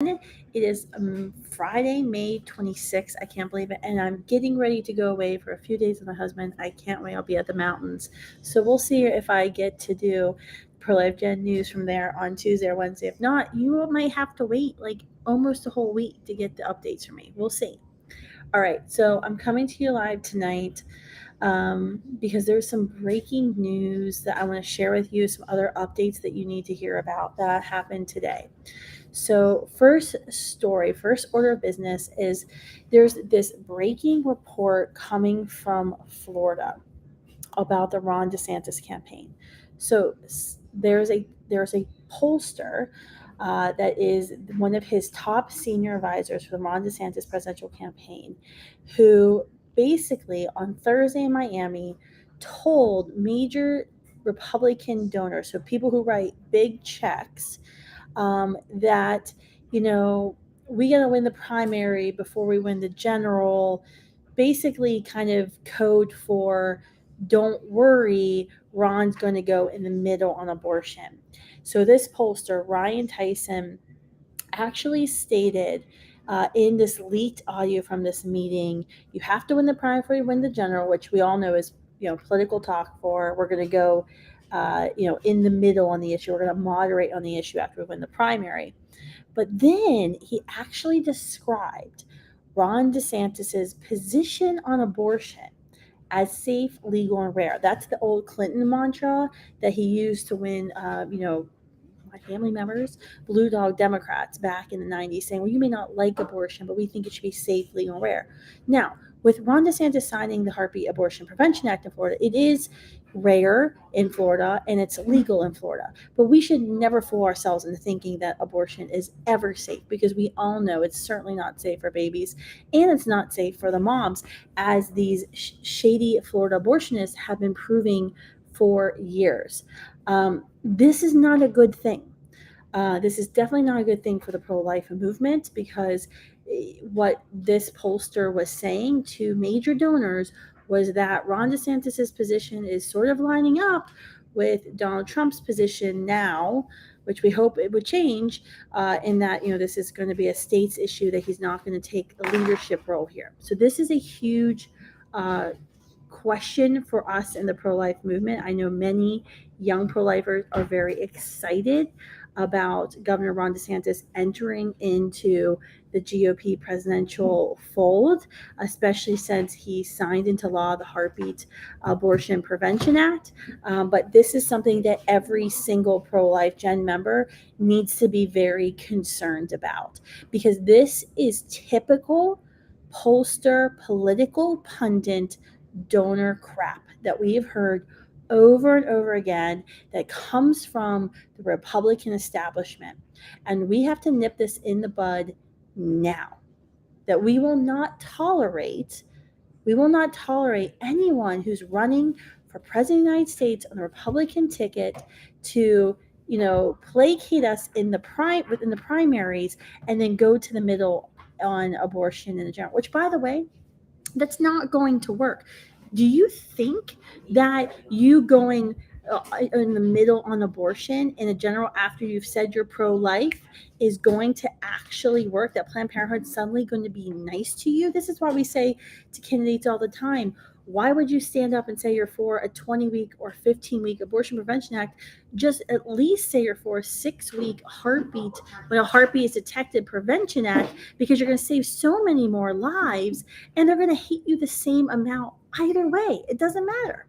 It is Friday, May 26th. I can't believe it. And I'm getting ready to go away for a few days with my husband. I can't wait. I'll be at the mountains. So we'll see if I get to do Pro Life Gen News from there on Tuesday or Wednesday. If not, you might have to wait like almost a whole week to get the updates from me. We'll see. All right. So I'm coming to you live tonight because there's some breaking news that I want to share with you, some other updates that you need to hear about that happened today. So, first order of business is there's this breaking report coming from Florida about the Ron DeSantis campaign. So, there's a pollster that is one of his top senior advisors for the Ron DeSantis presidential campaign, who basically on Thursday in Miami told major Republican donors, so people who write big checks, that you know we got to win the primary before we win the general, basically kind of code for don't worry, Ron's going to go in the middle on abortion. So this pollster, Ryan Tyson, actually stated in this leaked audio from this meeting, you have to win the primary before you win the general, which we all know is political talk for we're going to go in the middle on the issue. We're going to moderate on the issue after we win the primary. But then he actually described Ron DeSantis's position on abortion as safe, legal, and rare. That's the old Clinton mantra that he used to win, my family members, blue dog Democrats back in the 90s, saying, well, you may not like abortion, but we think it should be safe, legal, and rare. Now, with Ron DeSantis signing the Heartbeat Abortion Prevention Act in Florida, it is rare in Florida and it's legal in Florida. But we should never fool ourselves into thinking that abortion is ever safe, because we all know it's certainly not safe for babies and it's not safe for the moms, as these shady Florida abortionists have been proving for years. This is not a good thing. This is definitely not a good thing for the pro-life movement, because what this pollster was saying to major donors was that Ron DeSantis' position is sort of lining up with Donald Trump's position now, which we hope it would change, in that this is going to be a states issue, that he's not going to take a leadership role here. So this is a huge question for us in the pro-life movement. I know many young pro-lifers are very excited about Governor Ron DeSantis entering into the GOP presidential fold, especially since he signed into law the Heartbeat Abortion Prevention Act. But this is something that every single pro-life Gen member needs to be very concerned about, because this is typical pollster, political pundit, donor crap that we have heard over and over again, that comes from the Republican establishment. And we have to nip this in the bud now, that we will not tolerate anyone who's running for president of the United States on the Republican ticket to placate us within the primaries, and then go to the middle on abortion in the general, which, by the way, that's not going to work. Do you think that you going in the middle on abortion in a general after you've said you're pro-life is going to actually work? That Planned Parenthood's suddenly going to be nice to you? This is why we say to candidates all the time, why would you stand up and say you're for a 20-week or 15-week Abortion Prevention Act? Just at least say you're for a 6-week heartbeat, when a heartbeat is detected, Prevention Act, because you're going to save so many more lives, and they're going to hate you the same amount either way. It doesn't matter.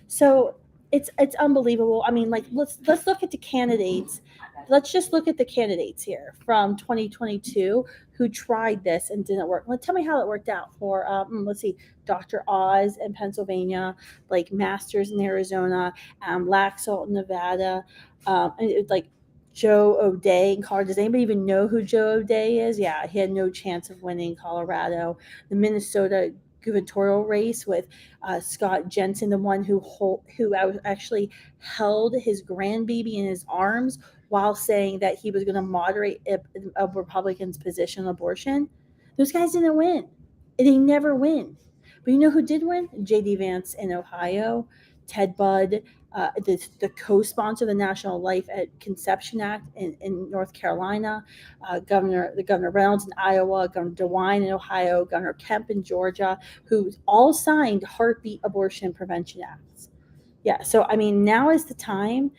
So it's unbelievable. I mean, like, let's look at the candidates. Let's just look at the candidates here from 2022 who tried this and didn't work. Tell me how it worked out for let's see, Dr. Oz in Pennsylvania, like Masters in Arizona, Laxalt in Nevada, and like Joe O'Dea in Colorado. Does anybody even know who Joe O'Dea is? Yeah, he had no chance of winning Colorado. The Minnesota gubernatorial race with Scott Jensen, the one who actually held his grandbaby in his arms while saying that he was going to moderate a Republican's position on abortion. Those guys didn't win. They never win. But you know who did win? J.D. Vance in Ohio. Ted Budd, the co-sponsor of the National Life at Conception Act in North Carolina, Governor Reynolds in Iowa, Governor DeWine in Ohio, Governor Kemp in Georgia, who all signed heartbeat abortion prevention acts. Yeah, so I mean, now is the time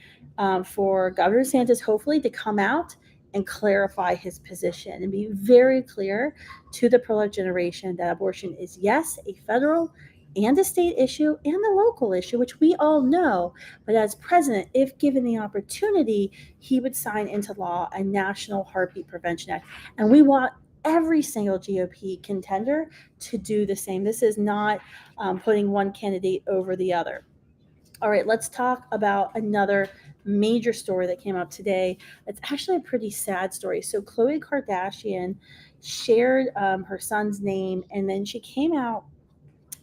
for Governor DeSantis hopefully to come out and clarify his position and be very clear to the pro-life generation that abortion is, yes, a federal and a state issue and a local issue, which we all know. But as president, if given the opportunity, he would sign into law a National Heartbeat Prevention Act. And we want every single GOP contender to do the same. This is not putting one candidate over the other. All right, let's talk about another major story that came up today. It's actually a pretty sad story. So Khloe Kardashian shared her son's name, and then she came out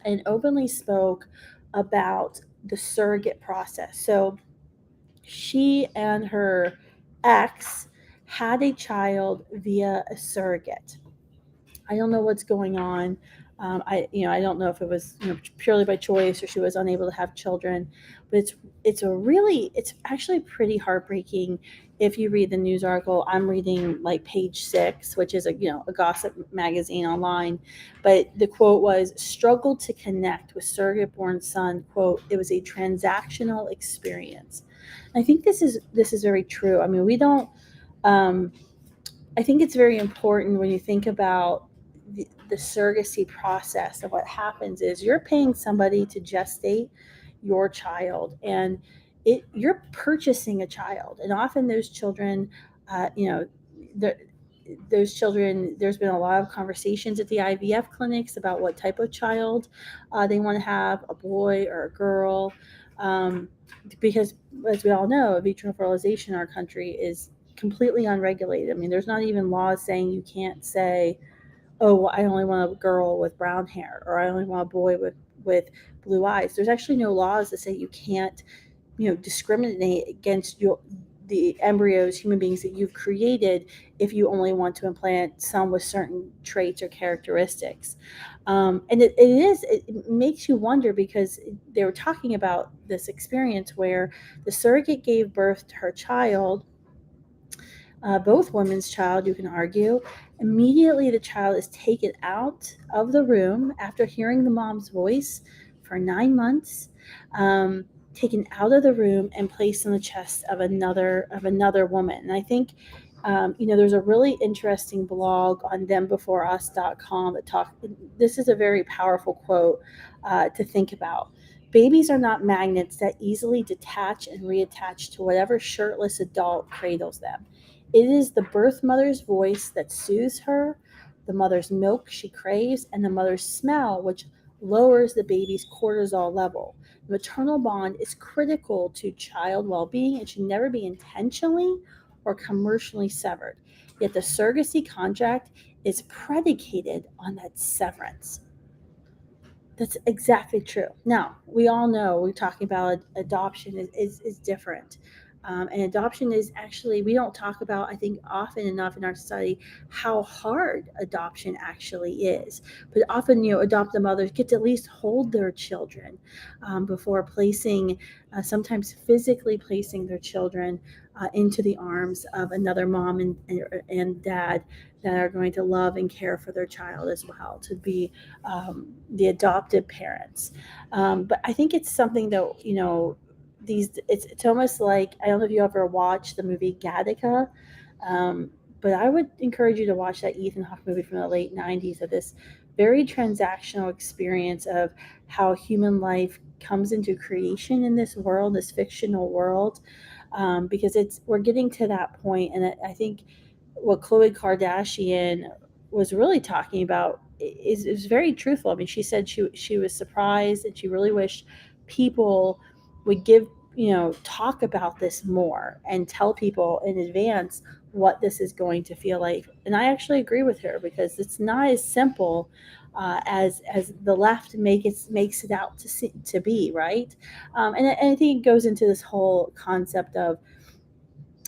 and openly spoke about the surrogate process. So she and her ex had a child via a surrogate. I don't know what's going on. I don't know if it was purely by choice or she was unable to have children, but it's actually pretty heartbreaking. If you read the news article, I'm reading like page 6, which is a gossip magazine online, but the quote was, "Struggled to connect with surrogate born son." Quote, "It was a transactional experience." And I think this is very true. I mean, we don't. I think it's very important when you think about the surrogacy process. And what happens is you're paying somebody to gestate your child, and you're purchasing a child, and often those children, those children, there's been a lot of conversations at the IVF clinics about what type of child they want to have, a boy or a girl, because as we all know, vitro fertilization in our country is completely unregulated. I mean, there's not even laws saying you can't say, "Oh, well, I only want a girl with brown hair," or "I only want a boy with blue eyes." There's actually no laws that say you can't, discriminate against the embryos, human beings that you've created, if you only want to implant some with certain traits or characteristics. And it makes you wonder, because they were talking about this experience where the surrogate gave birth to her child, both women's child, you can argue. Immediately, the child is taken out of the room after hearing the mom's voice for 9 months, taken out of the room and placed on the chest of another woman. And I think, there's a really interesting blog on thembeforeus.com that talk. This is a very powerful quote to think about. "Babies are not magnets that easily detach and reattach to whatever shirtless adult cradles them. It is the birth mother's voice that soothes her, the mother's milk she craves, and the mother's smell, which lowers the baby's cortisol level. The maternal bond is critical to child well-being and should never be intentionally or commercially severed. Yet the surrogacy contract is predicated on that severance." That's exactly true. Now, we all know we're talking about adoption is different. And adoption is actually, we don't talk about, I think, often enough in our study how hard adoption actually is. But often, adoptive mothers get to at least hold their children before placing, sometimes physically placing their children into the arms of another mom and dad that are going to love and care for their child as well, to be the adoptive parents. But I think it's something that, it's almost like, I don't know if you ever watched the movie Gattaca, but I would encourage you to watch that Ethan Hawke movie from the late 90s, of this very transactional experience of how human life comes into creation in this world, this fictional world, because we're getting to that point. And I think what Khloe Kardashian was really talking about is very truthful. I mean, she said she was surprised, and she really wished people would talk about this more and tell people in advance what this is going to feel like. And I actually agree with her, because it's not as simple as the left makes it out to be, right? And I think it goes into this whole concept of,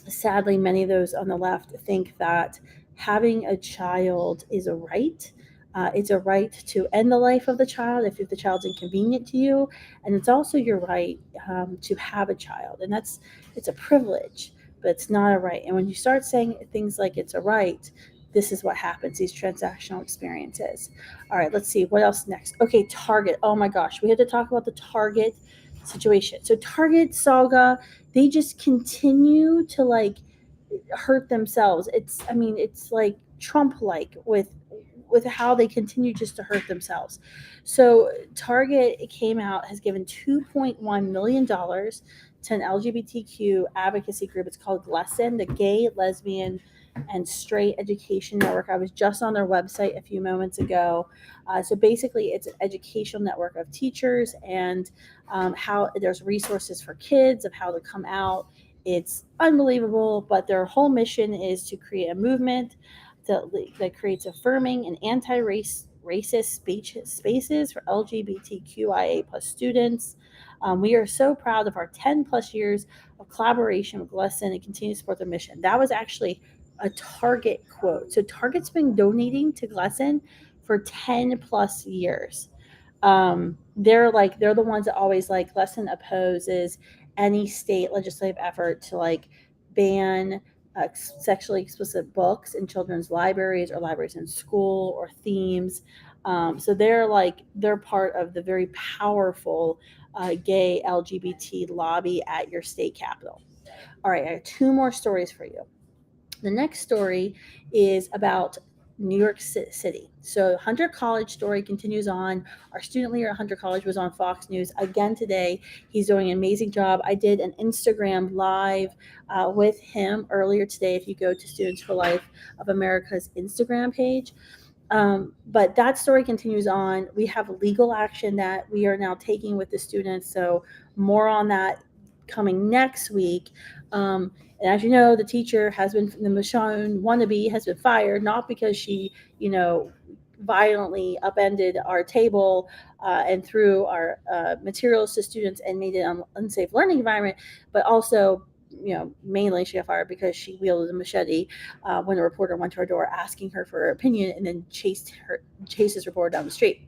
sadly, many of those on the left think that having a child is a right, It's a right to end the life of the child if the child's inconvenient to you, and it's also your right to have a child, and it's a privilege, but it's not a right. And when you start saying things like it's a right, this is what happens, these transactional experiences. All right, let's see what else next. Okay, Target. Oh my gosh, we had to talk about the Target situation. So Target saga, they just continue to like hurt themselves. It's like Trump like with how they continue just to hurt themselves. So Target came out, has given $2.1 million to an LGBTQ advocacy group. It's called Lesson, the Gay, Lesbian, and Straight Education Network. I was just on their website a few moments ago. So basically, it's an educational network of teachers and how there's resources for kids of how to come out. It's unbelievable, but their whole mission is to create a movement that creates affirming and racist spaces for LGBTQIA plus students. We are so proud of our 10 plus years of collaboration with Lesson and continue to support their mission. That was actually a Target quote. So Target's been donating to Lesson for 10 plus years. They're the ones that always like Lesson opposes any state legislative effort to like ban sexually explicit books in children's libraries or libraries in school or themes. So they're part of the very powerful gay LGBT lobby at your state capitol. All right, I have two more stories for you. The next story is about New York City. So Hunter College story continues on. Our student leader at Hunter College was on Fox News again today. He's doing an amazing job. I did an Instagram live with him earlier today. If you go to Students for Life of America's Instagram page. But that story continues on. We have legal action that we are now taking with the students. So more on that coming next week. And as you know, the teacher has been, the Michonne wannabe has been fired, not because she, violently upended our table and threw our materials to students and made it an unsafe learning environment, but also, mainly she got fired because she wielded a machete when a reporter went to her door asking her for her opinion and then chased this reporter down the street.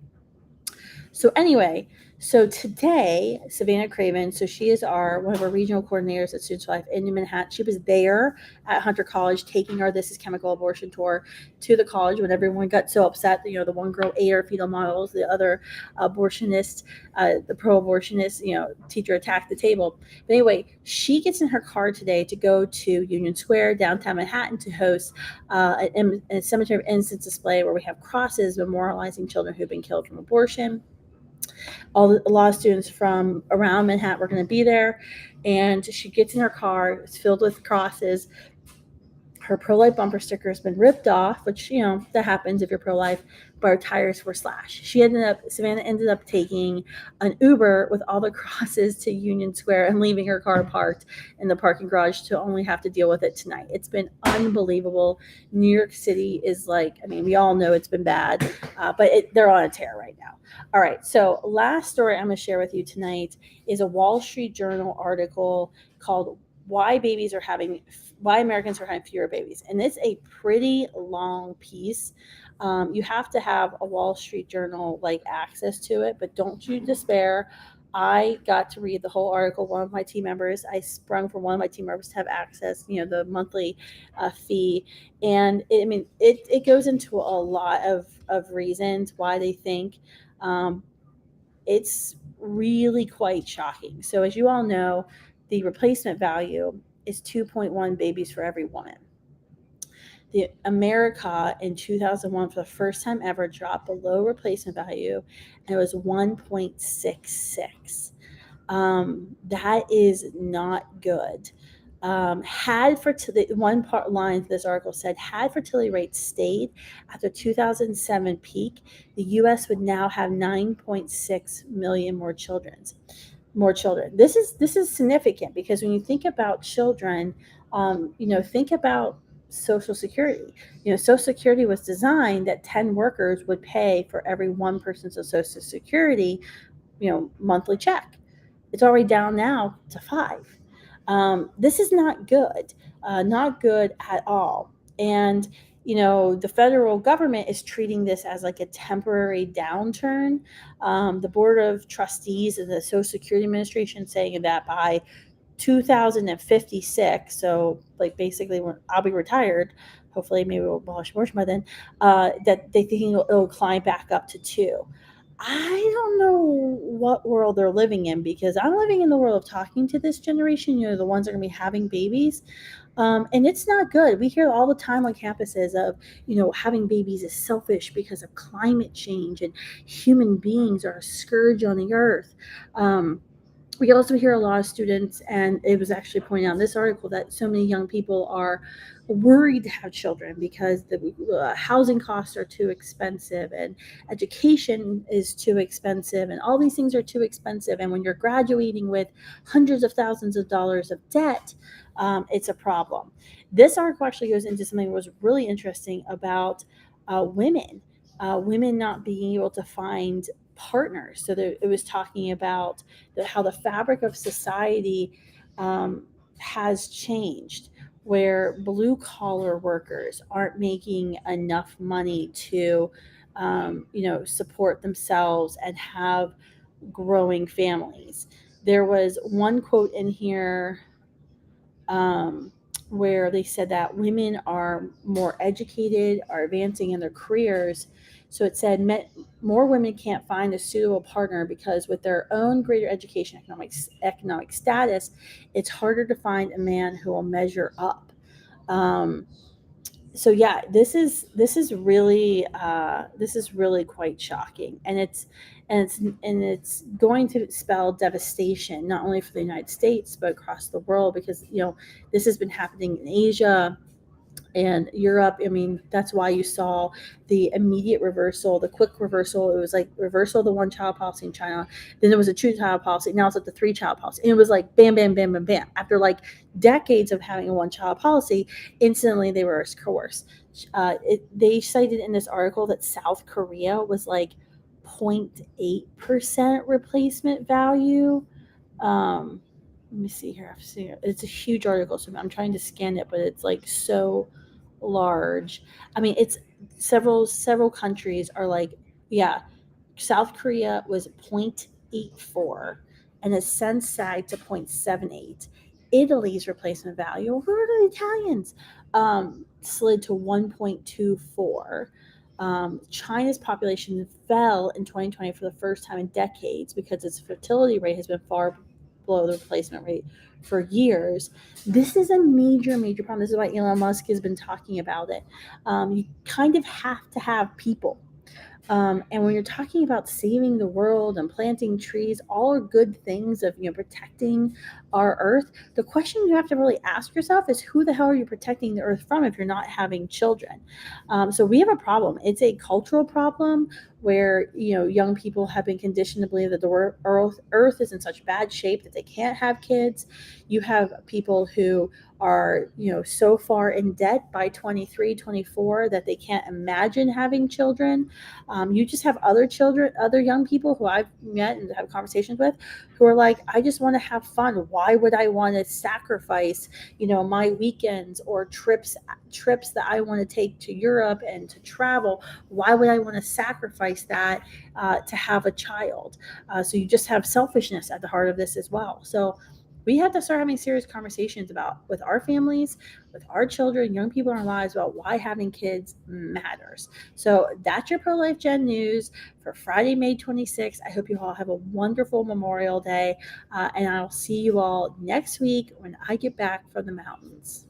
So anyway, so today, Savannah Craven, so she is one of our regional coordinators at Students for Life in Manhattan. She was there at Hunter College taking our This is Chemical Abortion tour to the college when everyone got so upset. The one girl ate her fetal models, the other abortionist, the pro-abortionist, teacher attacked the table. But anyway, she gets in her car today to go to Union Square, downtown Manhattan, to host a Cemetery of Innocence display where we have crosses memorializing children who've been killed from abortion. A lot of students from around Manhattan were going to be there, and she gets in her car. It's filled with crosses. Her pro-life bumper sticker has been ripped off, which, that happens if you're pro-life, but her tires were slashed. Savannah ended up taking an Uber with all the crosses to Union Square and leaving her car parked in the parking garage to only have to deal with it tonight. It's been unbelievable. New York City is we all know it's been bad, but they're on a tear right now. All right, so last story I'm going to share with you tonight is a Wall Street Journal article called why Americans are having fewer babies. And it's a pretty long piece. You have to have a Wall Street Journal access to it, but don't you despair. I got to read the whole article. I sprung for one of my team members to have access, the monthly fee. And it goes into a lot of reasons why they think it's really quite shocking. So as you all know, the replacement value is 2.1 babies for every woman. The America in 2001, for the first time ever, dropped below replacement value, and it was 1.66. That is not good. One part line of this article said, had fertility rates stayed at the 2007 peak, the U.S. would now have 9.6 million more children. This is significant because when you think about children, think about Social Security. Social Security was designed that 10 workers would pay for every one person's Social Security, monthly check. It's already down now to 5. This is not good at all. And the federal government is treating this as like a temporary downturn. The Board of Trustees of the Social Security Administration saying that by 2056, so like basically when I'll be retired, hopefully maybe we'll abolish abortion by then, that they think it'll climb back up to 2. I don't know what world they're living in, because I'm living in the world of talking to this generation, the ones that are going to be having babies. And it's not good. We hear all the time on campuses of, having babies is selfish because of climate change, and human beings are a scourge on the earth. We also hear a lot of students, and it was actually pointed out in this article, that so many young people are worried to have children because the housing costs are too expensive, and education is too expensive, and all these things are too expensive. And when you're graduating with hundreds of thousands of dollars of debt, it's a problem. This article actually goes into something that was really interesting about women not being able to find partners. So it was talking about how the fabric of society has changed, where blue collar workers aren't making enough money to, support themselves and have growing families. There was one quote in here, um, where they said that women are more educated, are advancing in their careers. So it said more women can't find a suitable partner because, with their own greater education, economic status, it's harder to find a man who will measure up. Um, so yeah, this is really quite shocking, and it's going to spell devastation not only for the United States but across the world, because this has been happening in Asia and Europe. I mean, that's why you saw the immediate reversal, the quick reversal. It was like reversal of the one child policy in China. Then there was a two child policy. Now it's like the three child policy. And it was like bam, bam, bam, bam, bam. After like decades of having a one child policy, instantly they were coerced. They cited in this article that South Korea was like 0.8% replacement value. Let me see here. It's a huge article, so I'm trying to scan it, but it's like so large. I mean, it's several countries are like, yeah, South Korea was 0.84 and has since sagged to 0.78. Italy's replacement value, who are the Italians? Slid to 1.24. China's population fell in 2020 for the first time in decades because its fertility rate has been far below the replacement rate for years. This is a major, major problem. This is why Elon Musk has been talking about it. You kind of have to have people. And when you're talking about saving the world and planting trees, all are good things of protecting our earth. The question you have to really ask yourself is, who the hell are you protecting the earth from if you're not having children? So we have a problem. It's a cultural problem where young people have been conditioned to believe that the earth is in such bad shape that they can't have kids. You have people who are so far in debt by 23, 24 that they can't imagine having children. You just have other young people who I've met and have conversations with, who are like, I just want to have fun. Why would I want to sacrifice, my weekends or trips that I want to take to Europe and to travel? Why would I want to sacrifice that to have a child? So you just have selfishness at the heart of this as well. So we have to start having serious conversations with our families, with our children, young people in our lives, about why having kids matters. So that's your Pro Life Gen news for Friday, May 26th. I hope you all have a wonderful Memorial Day, and I'll see you all next week when I get back from the mountains.